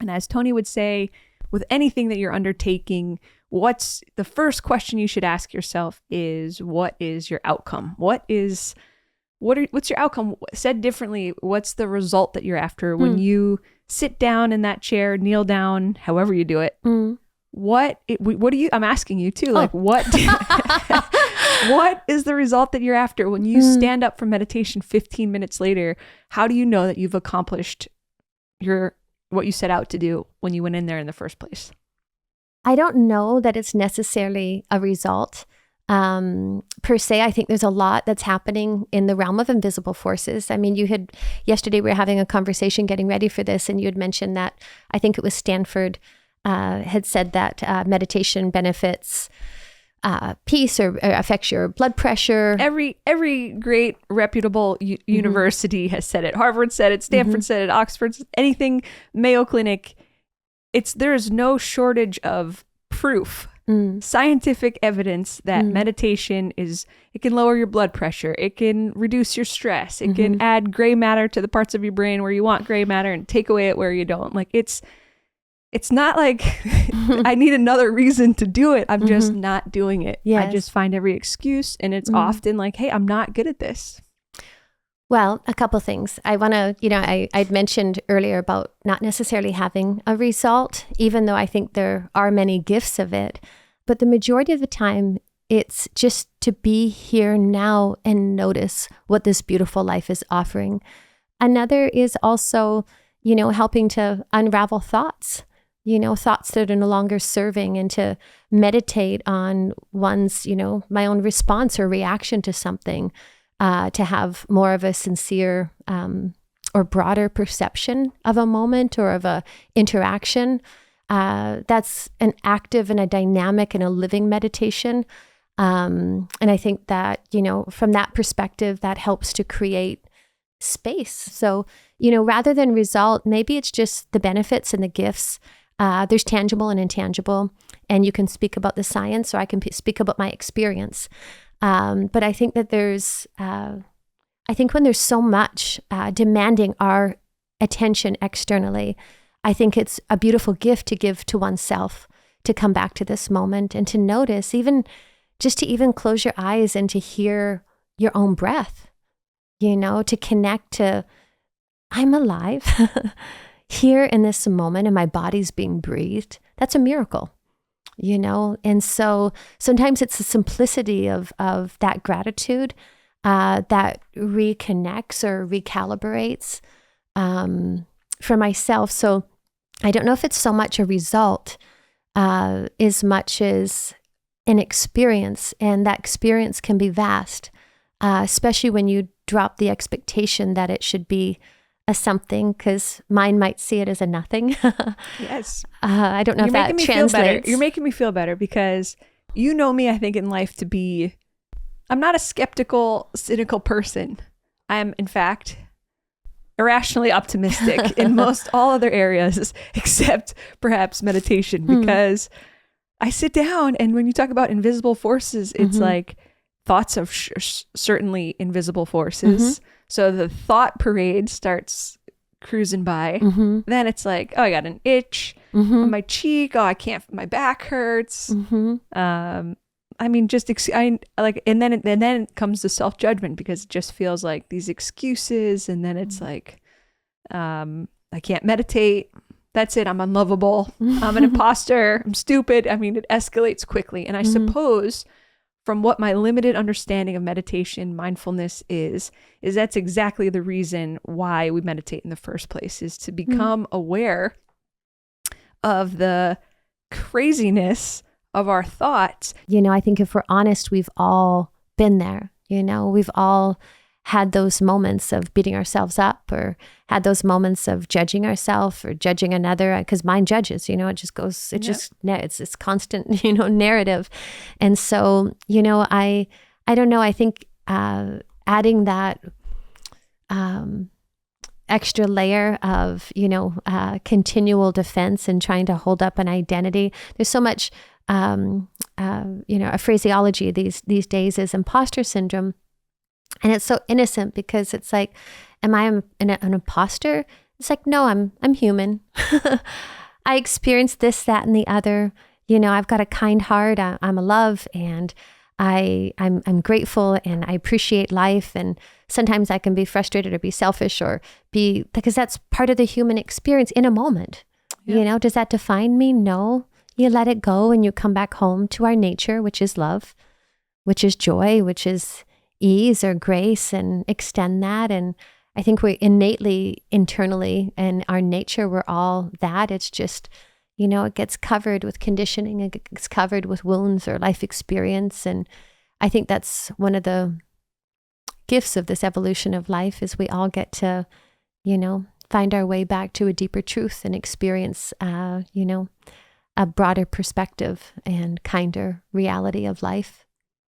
And as Tony would say, with anything that you're undertaking, what's the first question you should ask yourself is, what is your outcome? What's your outcome? Said differently, what's the result that you're after when you sit down in that chair, kneel down, however you do it? What do you, I'm asking you too, like what is the result that you're after when you stand up from meditation 15 minutes later? How do you know that you've accomplished what you set out to do when you went in there in the first place? I don't know that it's necessarily a result per se. I think there's a lot that's happening in the realm of invisible forces. I mean, yesterday we were having a conversation getting ready for this, and you had mentioned that, I think it was Stanford, had said that meditation benefits peace or affects your blood pressure. Every great reputable university has said it. Harvard said it, Stanford said it, Oxford, anything, Mayo Clinic. There is no shortage of proof, scientific evidence that meditation it can lower your blood pressure. It can reduce your stress. It can add gray matter to the parts of your brain where you want gray matter and take away it where you don't. Like it's not like I need another reason to do it. I'm just not doing it. Yes. I just find every excuse, and it's often like, hey, I'm not good at this. Well, a couple things. I want to, I'd mentioned earlier about not necessarily having a result, even though I think there are many gifts of it. But the majority of the time, it's just to be here now and notice what this beautiful life is offering. Another is also, helping to unravel thoughts. Thoughts that are no longer serving, and to meditate on one's, my own response or reaction to something, to have more of a sincere or broader perception of a moment or of a interaction. That's an active and a dynamic and a living meditation. And I think that, from that perspective, that helps to create space. So, rather than result, maybe it's just the benefits and the gifts. There's tangible and intangible, and you can speak about the science, or I can speak about my experience. But I think that when there's so much demanding our attention externally, I think it's a beautiful gift to give to oneself, to come back to this moment and to notice, even close your eyes and to hear your own breath, to connect to, I'm alive. Here in this moment, and my body's being breathed. That's a miracle, And so sometimes it's the simplicity of that gratitude that reconnects or recalibrates for myself. So I don't know if it's so much a result as much as an experience, and that experience can be vast, especially when you drop the expectation that it should be a something, because mine might see it as a nothing. Yes. I don't know if that translates. You're making me feel better, because you know me, I think, in life to be, I'm not a skeptical, cynical person. I am, in fact, irrationally optimistic in most all other areas, except perhaps meditation, because I sit down, and when you talk about invisible forces, it's like thoughts of certainly invisible forces. So the thought parade starts cruising by. Then it's like, oh, I got an itch on my cheek. Oh, I can't, my back hurts. I mean, and then comes the self-judgment, because it just feels like these excuses. And then it's like, I can't meditate. That's it. I'm unlovable. I'm an imposter. I'm stupid. I mean, it escalates quickly. And I suppose, from what my limited understanding of meditation, mindfulness is that's exactly the reason why we meditate in the first place, is to become aware of the craziness of our thoughts. I think if we're honest, we've all been there. We've all had those moments of beating ourselves up, or had those moments of judging ourselves or judging another, because mind judges, it just goes, it's this constant, narrative. And so, I don't know, I think adding that extra layer of, continual defense and trying to hold up an identity. There's so much, a phraseology these days is imposter syndrome. And it's so innocent, because it's like, am I an imposter? It's like, no, I'm human. I experienced this, that, and the other. I've got a kind heart. I'm a love, and I'm grateful, and I appreciate life. And sometimes I can be frustrated or be selfish because that's part of the human experience in a moment. Yeah. Does that define me? No. You let it go and you come back home to our nature, which is love, which is joy, which is ease or grace, and extend that. And I think we're innately, internally, in our nature, we're all that. It's just, it gets covered with conditioning, it gets covered with wounds or life experience. And I think that's one of the gifts of this evolution of life, is we all get to, find our way back to a deeper truth and experience, a broader perspective and kinder reality of life.